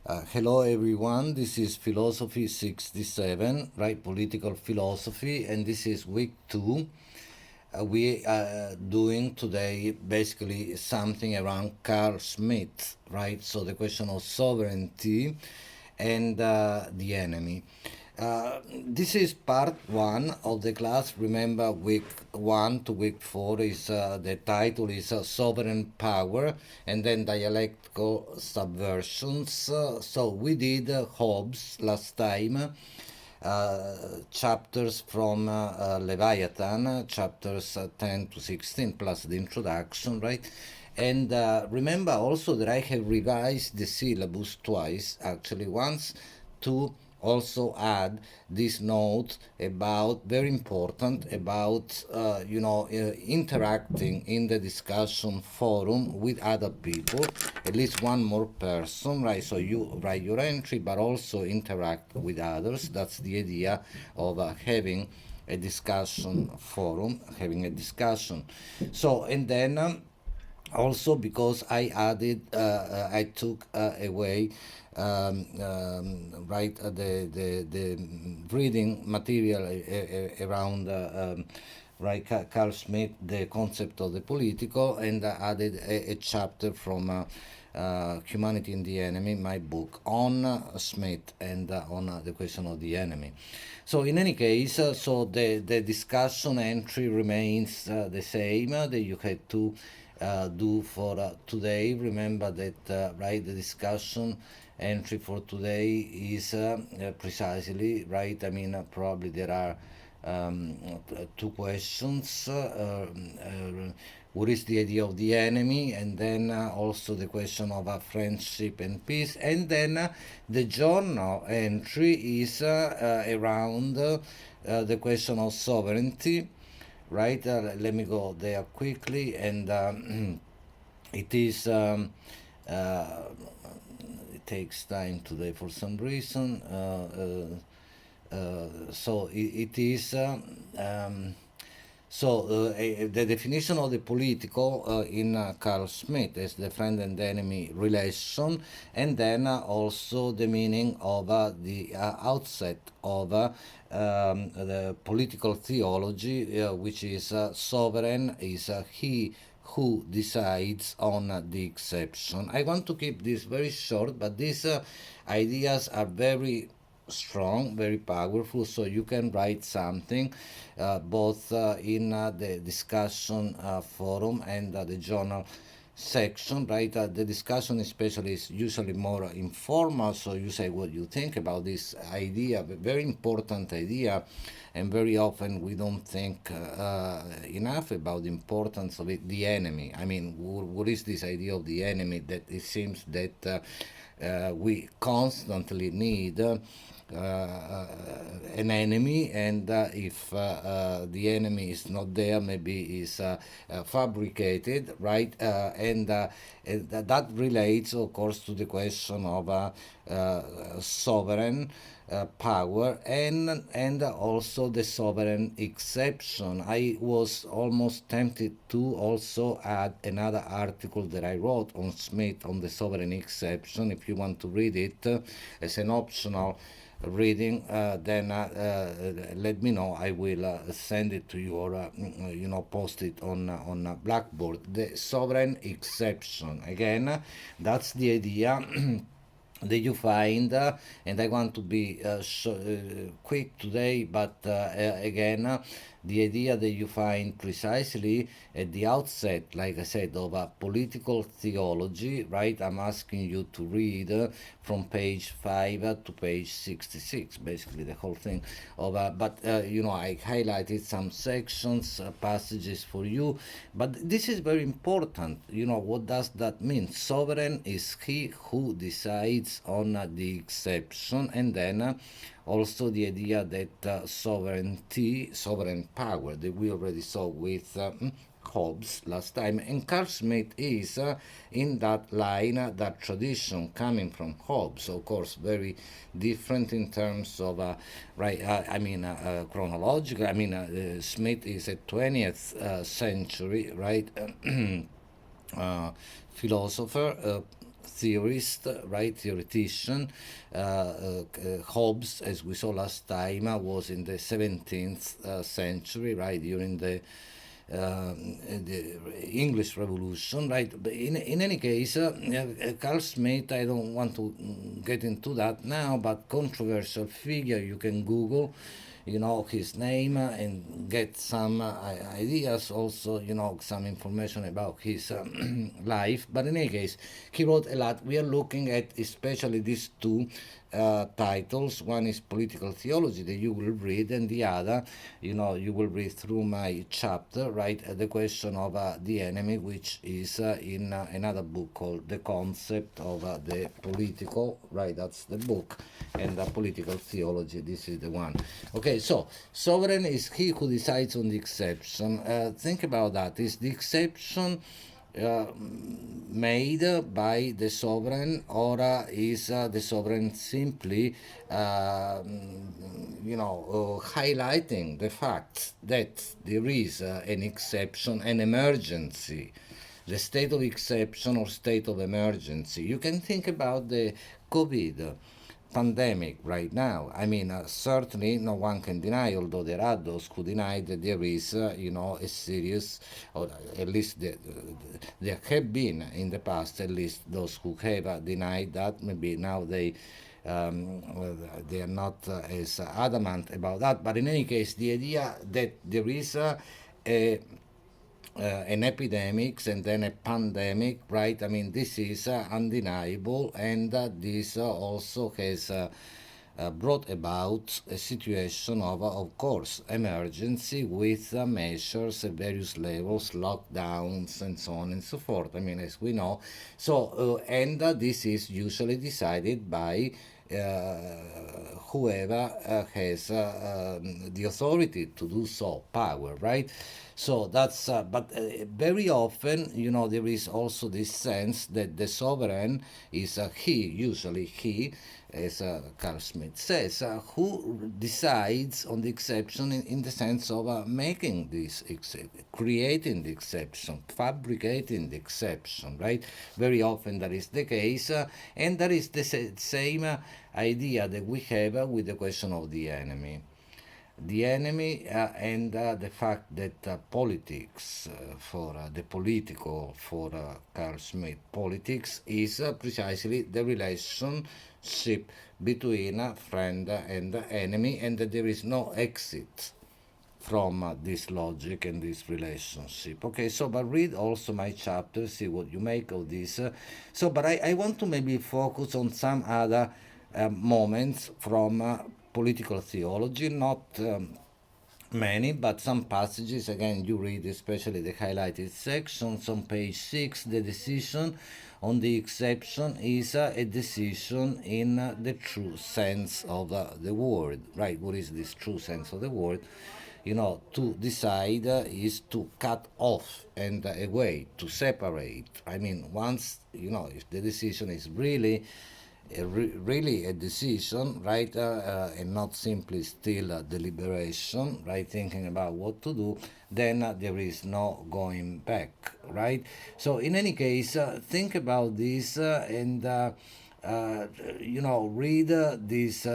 Hello everyone, this is Philosophy 67, right? Political philosophy, and this is week 2. We are doing today basically something around Carl Schmitt, right? So the question of sovereignty and the enemy. This is part one of the class. Remember, week one to week four is the title is sovereign power, and then dialectical subversions. So we did Hobbes last time. Chapters from Leviathan, chapters 10 to 16, plus the introduction, right? And remember also that I have revised the syllabus twice, actually, once to also add this note about very important about interacting in the discussion forum with other people, at least one more person, right? So you write your entry but also interact with others. That's the idea of having a discussion forum, having a discussion. So and then also because I took away the reading material around right Carl Schmitt, the concept of the political, and added a chapter from Humanity and the Enemy, my book, on Schmitt and on the question of the enemy. So in any case, so the discussion entry remains the same that you had to do for today. Remember that the discussion entry for today is precisely right. I mean, probably there are two questions. What is the idea of the enemy, and then also the question of friendship and peace, and then the journal entry is around the question of sovereignty, right? Let me go there quickly, and it is it takes time today for some reason. So it is the definition of the political in Carl Schmitt is the friend and enemy relation, and then also the meaning of the outset of the political theology, which is sovereign is he who decides on the exception. I want to keep this very short, but these ideas are very strong, very powerful, so you can write something both in the discussion forum and the journal section, right? The discussion especially is usually more informal, so you say what you think about this idea, very important idea, and very often we don't think enough about the importance of it, the enemy. I mean, what is this idea of the enemy that it seems that we constantly need an enemy, and if the enemy is not there, maybe is fabricated, right? And that relates, of course, to the question of sovereign power and also the sovereign exception. I was almost tempted to also add another article that I wrote on Schmitt on the sovereign exception. If you want to read it as an optional reading, then let me know. I will send it to you, or post it on Blackboard. The sovereign exception. Again, that's the idea. That you find, and I want to be quick today, but again, the idea that you find precisely at the outset, like I said, of a political theology, right? I'm asking you to read from page 5 to page 66, basically the whole thing. But I highlighted some sections, passages for you. But this is very important. What does that mean? Sovereign is he who decides on the exception, and then also the idea that sovereignty, sovereign power, that we already saw with Hobbes last time, and Carl Schmitt is in that line, that tradition coming from Hobbes, of course, very different in terms of chronological. I mean, Schmitt is a 20th century, right? Philosopher. theorist, right, theoretician. Hobbes, as we saw last time, was in the 17th century, right, during the English Revolution, right? But in any case, Carl Smith, I don't want to get into that now, but controversial figure, you can Google, his name and get some ideas, also, some information about his life. But in any case, he wrote a lot. We are looking at especially these two titles. One is political theology that you will read, and the other, you will read through my chapter, right? The question of the enemy, which is in another book called The Concept of the Political, right? That's the book, and the political theology, this is the one. Okay, so sovereign is he who decides on the exception. Think about that. Is the exception uh, made by the sovereign, or is the sovereign simply, highlighting the fact that there is an exception, an emergency, the state of exception or state of emergency? You can think about the COVID pandemic right now. I mean, certainly no one can deny, although there are those who deny that there is, a serious, or at least there have been in the past, at least those who have denied that. Maybe now they are not as adamant about that. But in any case, the idea that there is an epidemic and then a pandemic, right? I mean, this is undeniable, and this also has brought about a situation of course, emergency with measures at various levels, lockdowns, and so on and so forth. I mean, as we know. So, and this is usually decided by whoever has the authority to do so, power, right? So that's, but very often, there is also this sense that the sovereign is he, usually he, as Carl Smith says, who decides on the exception in the sense of making this creating the exception, fabricating the exception, right? Very often that is the case, and that is the same idea that we have with the question of the enemy. The enemy and the fact that politics, for the political, for Carl Smith, politics is precisely the relationship between friend and enemy, and that there is no exit from this logic and this relationship. Okay, so but read also my chapter, see what you make of this. But I want to maybe focus on some other moments from political theology, not many, but some passages. Again, you read especially the highlighted sections on page 6. The decision on the exception is a decision in the true sense of the word, right? What is this true sense of the word? To decide is to cut off and away, to separate. I mean, once, if the decision is really a decision, right, and not simply still a deliberation, right, thinking about what to do, then there is no going back, right? So in any case, think about this and read these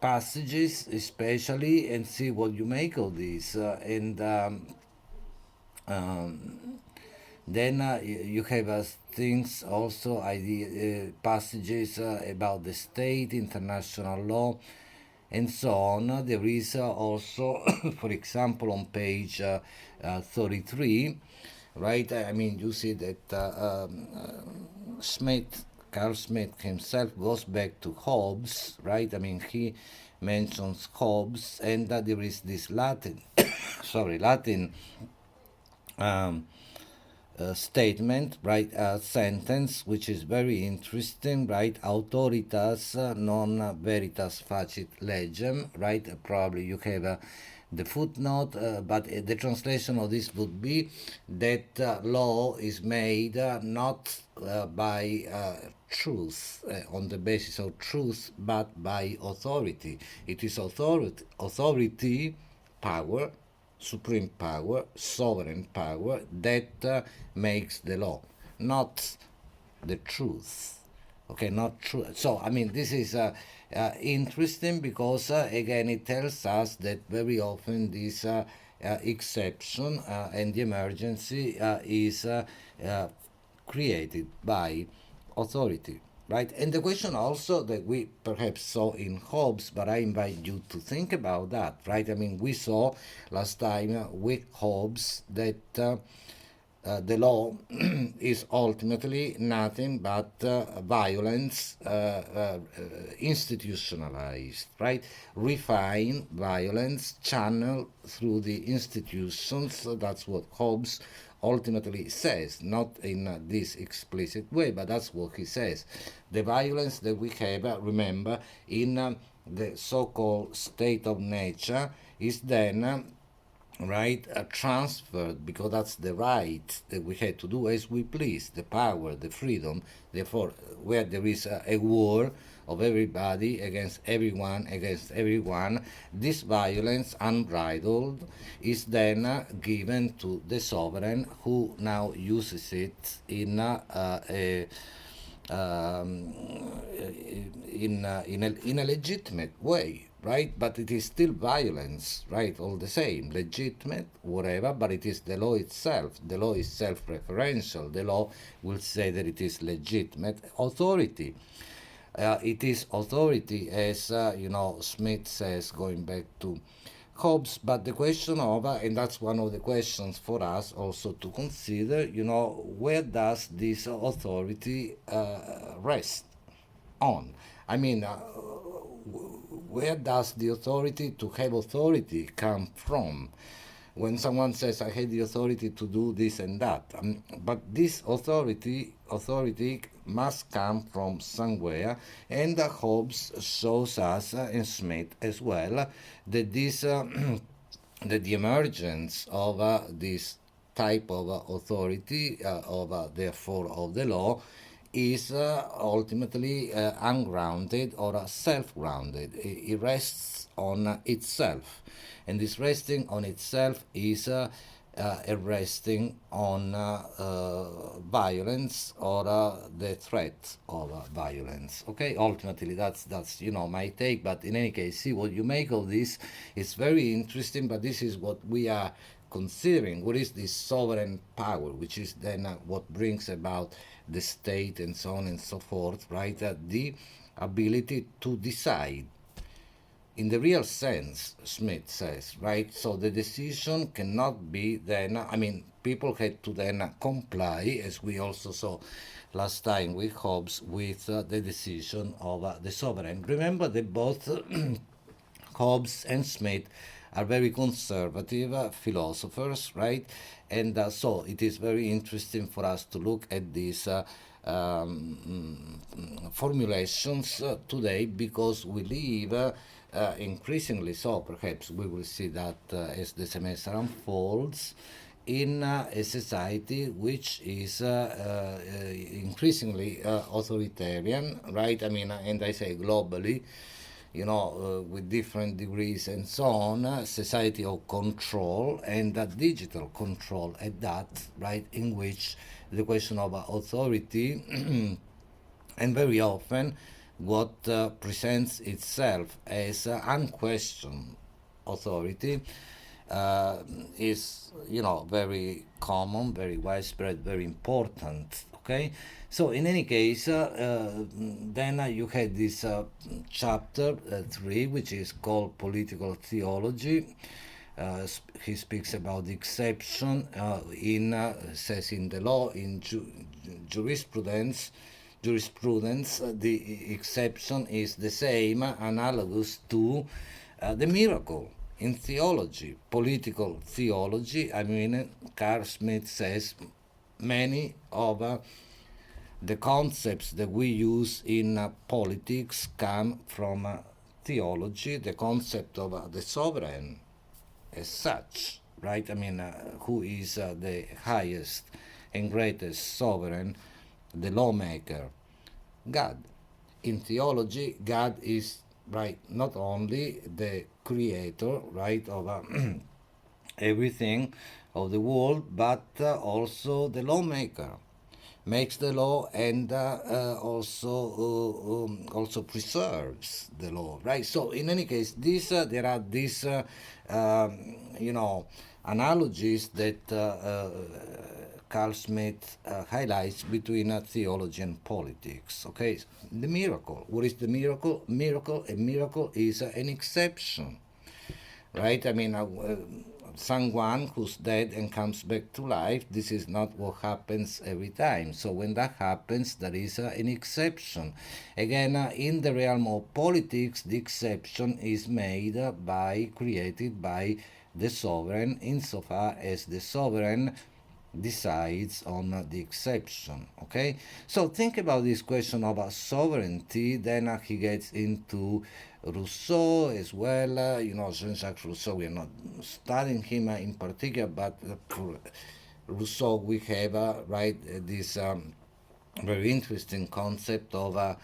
passages especially, and see what you make of this, and then you have things also, passages about the state, international law, and so on. There is also, for example, on page 33, right? I mean, you see that Carl Smith himself goes back to Hobbes, right? I mean, he mentions Hobbes, and there is this Latin, Latin statement, right? Sentence, which is very interesting, right? Autoritas non veritas facit legem, right? Probably you have the footnote, but the translation of this would be that law is made not by truth, on the basis of truth, but by authority. It is authority, power, supreme power, sovereign power that makes the law, not the truth. Okay, not true. So, I mean, this is interesting because, again, it tells us that very often this exception and the emergency is created by authority, right? And the question also that we perhaps saw in Hobbes, but I invite you to think about that, right? I mean, we saw last time with Hobbes that the law is ultimately nothing but violence institutionalized, right? Refined violence channeled through the institutions. That's what Hobbes ultimately says, not in this explicit way, but that's what he says. The violence that we have, remember, in the so-called state of nature is then right transferred, because that's the right that we had to do as we please, the power, the freedom. Therefore, where there is a war of everybody against everyone, this violence unbridled is then given to the sovereign, who now uses it in a in a legitimate way, right? But it is still violence, right? All the same, legitimate, whatever, but it is the law itself. The law is self referential. The law will say that it is legitimate authority. It is authority, as Smith says, going back to Hobbes. But the question of, and that's one of the questions for us also to consider, where does this authority rest on? I mean, where does the authority to have authority come from? When someone says, I had the authority to do this and that, but this authority must come from somewhere, and Hobbes shows us, and Smith as well, that this that the emergence of this type of authority, therefore of the law, is ultimately ungrounded or self-grounded. It rests on itself, and this resting on itself is a resting on violence or the threat of violence. Okay, ultimately that's my take. But in any case, see what you make of this. It's very interesting. But this is what we are considering. What is this sovereign power, which is then what brings about the state and so on and so forth, right? The ability to decide in the real sense, Smith says, right? So the decision cannot be then, I mean, people had to then comply, as we also saw last time with Hobbes, with the decision of the sovereign. Remember that both Hobbes and Smith are very conservative philosophers, right? And so it is very interesting for us to look at these formulations today, because we live increasingly so, perhaps we will see that as the semester unfolds, in a society which is increasingly authoritarian, right? I mean, and I say globally, with different degrees and so on, society of control, and digital control at that, right, in which the question of authority and very often what presents itself as unquestioned authority is very common, very widespread, very important. Okay, so in any case, then you had this chapter 3, which is called political theology. He speaks about the exception says in the law, in jurisprudence. The exception is the same, analogous to the miracle. In theology, political theology, I mean, Carl Smith says many of the concepts that we use in politics come from theology, the concept of the sovereign as such, right? I mean, who is the highest and greatest sovereign, the lawmaker? God. In theology, God is, right, not only the creator, right, of everything of the world, but also the lawmaker makes the law and also preserves the law, right? So in any case, there are these you know analogies that Carl Smith highlights between theology and politics. Okay, the miracle. What is the miracle? A miracle is an exception, right? I mean, someone who's dead and comes back to life, this is not what happens every time. So when that happens, there is an exception. Again, in the realm of politics, the exception is made created by the sovereign, insofar as the sovereign decides on the exception. Okay, so think about this question of sovereignty. Then he gets into Rousseau as well. Jean-Jacques Rousseau, we are not studying him in particular, but for Rousseau we have this very interesting concept of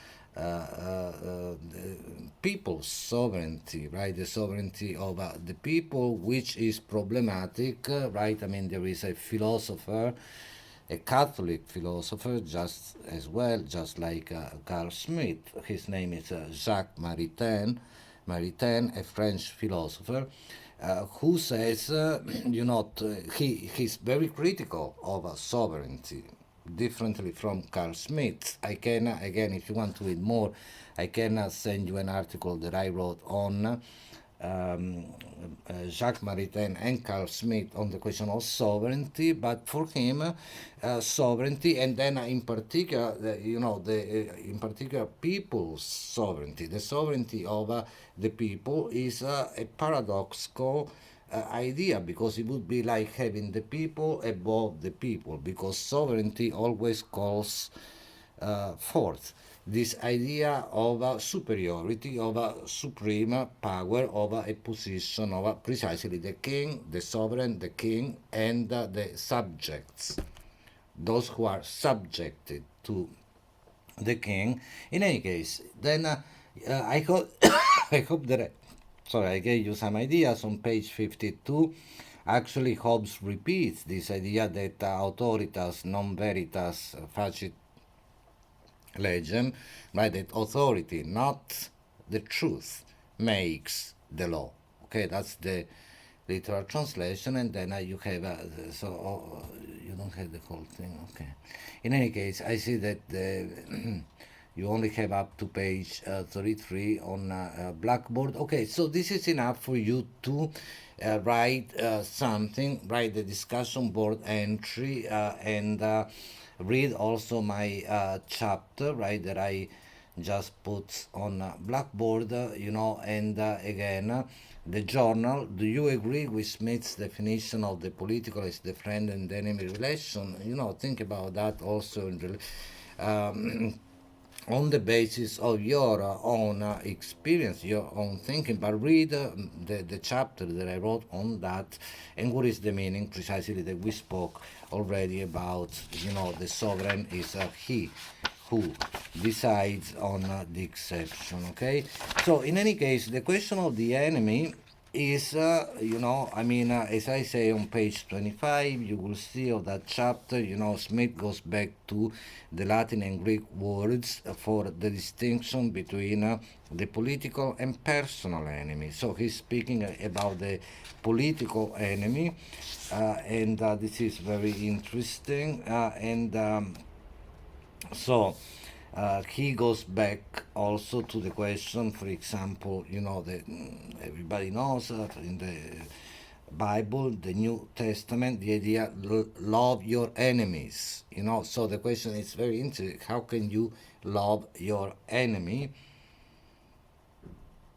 people's sovereignty, right? The sovereignty of the people, which is problematic, right? I mean, there is a philosopher, a Catholic philosopher, just as well, just like Carl Schmitt. His name is Jacques Maritain, a French philosopher, who says, he's very critical of sovereignty, differently from Carl Schmitt. I can, again, if you want to read more, I can send you an article that I wrote on Jacques Maritain and Carl Schmitt on the question of sovereignty, but for him, sovereignty, and then in particular, in particular, people's sovereignty, the sovereignty of the people is a paradoxical idea, because it would be like having the people above the people, because sovereignty always calls forth this idea of superiority, of supreme power, of a position of precisely the king, the sovereign, the king, and the subjects, those who are subjected to the king. In any case, then I hope I hope that I gave you some ideas on page 52. Actually, Hobbes repeats this idea that authoritas non veritas facit legem, right? That authority, not the truth, makes the law. Okay, that's the literal translation, and then you have you don't have the whole thing. Okay. In any case, I see that you only have up to page 33 on Blackboard. Okay, so this is enough for you to write something, write the discussion board entry, and read also my chapter, right, that I just put on Blackboard, and again, the journal. Do you agree with Smith's definition of the political as the friend and enemy relation? Think about that also on the basis of your own experience, your own thinking, but read the chapter that I wrote on that, and what is the meaning precisely that we spoke already about. The sovereign is he who decides on the exception. Okay, so in any case, the question of the enemy is, as I say on page 25, you will see of that chapter, Smith goes back to the Latin and Greek words for the distinction between the political and personal enemy. So he's speaking about the political enemy, and this is very interesting. And so he goes back also to the question, for example, that everybody knows in the Bible, the New Testament, the idea love your enemies. So the question is very interesting. How can you love your enemy,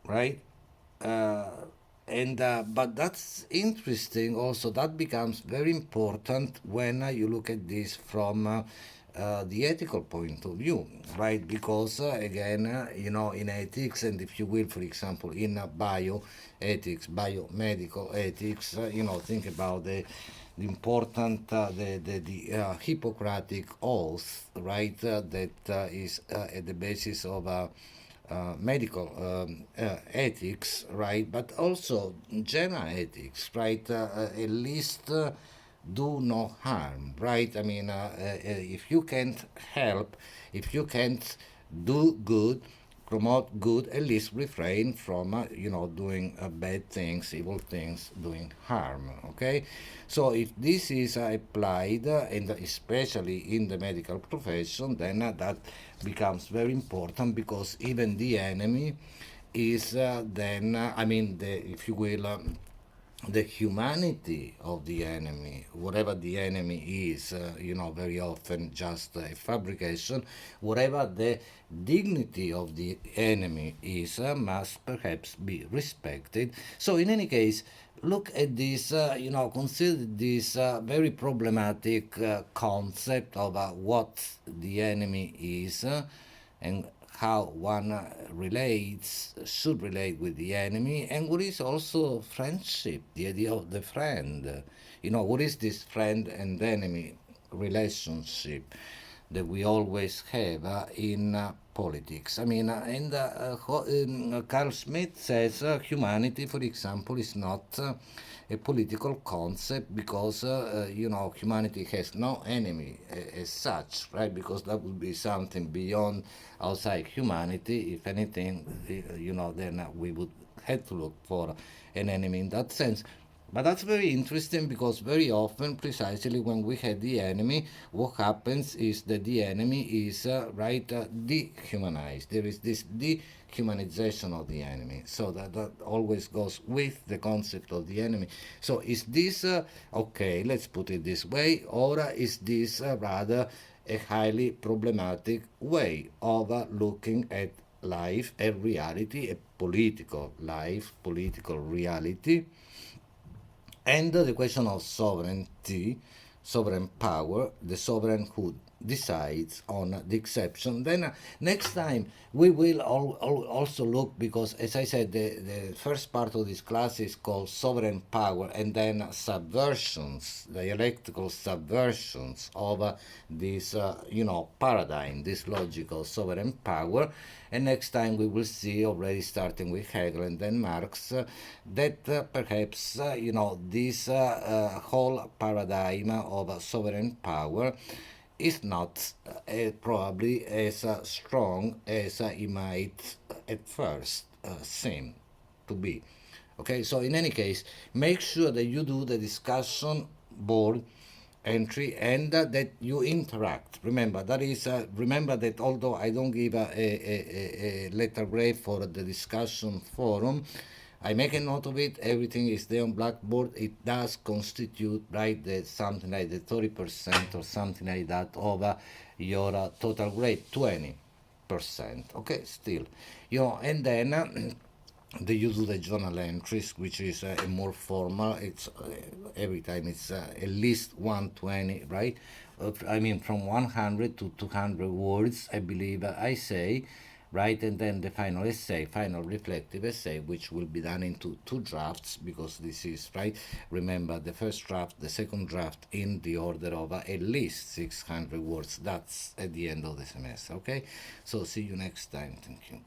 right? And but that's interesting also. That becomes very important when you look at this from the ethical point of view, right? Because again, in ethics, and if you will, for example, in bioethics, biomedical ethics, think about the important the Hippocratic oath, right? That is at the basis of medical ethics, right? But also general ethics, right? At least do no harm, right? I mean, if you can't help, if you can't do good, promote good, at least refrain from, doing bad things, evil things, doing harm, okay? So if this is applied, and especially in the medical profession, then that becomes very important because even the enemy is then, if you will, the humanity of the enemy, whatever the enemy is, very often just a fabrication, whatever the dignity of the enemy is, must perhaps be respected. So, in any case, look at this, consider this very problematic concept of what the enemy is, and how one should relate with the enemy, and what is also friendship, the idea of the friend. What is this friend and enemy relationship that we always have in politics? I mean, Carl Schmitt says humanity, for example, is not a political concept because humanity has no enemy as such, right? Because that would be something beyond outside humanity. If anything, then we would have to look for an enemy in that sense. But that's very interesting because very often, precisely when we have the enemy, what happens is that the enemy is dehumanized. There is this dehumanization of the enemy. So that always goes with the concept of the enemy. So is this okay? Let's put it this way, or is this rather a highly problematic way of looking at life, a reality, a political life, political reality? And the question of sovereignty, sovereign power, the sovereign who decides on the exception. Then next time we will also look, because as I said, the first part of this class is called sovereign power, and then subversions, dialectical subversions of this paradigm, this logical sovereign power. And next time we will see, already starting with Hegel and then Marx, that perhaps this whole paradigm of sovereign power is not probably as strong as it might at first seem to be. Okay, so in any case, make sure that you do the discussion board entry and that you interact. Remember that although I don't give a letter grade for the discussion forum, I make a note of it. Everything is there on Blackboard. It does constitute, right, something like the 30% or something like that of your total grade, 20%. Okay, still, and then. You do the journal entries, which is a more formal. It's every time it's at least 120, right? From 100 to 200 words, I believe I say, right? And then the final essay, final reflective essay, which will be done into two drafts, because this is, right? Remember, the first draft, the second draft, in the order of at least 600 words. That's at the end of the semester, okay? So see you next time. Thank you.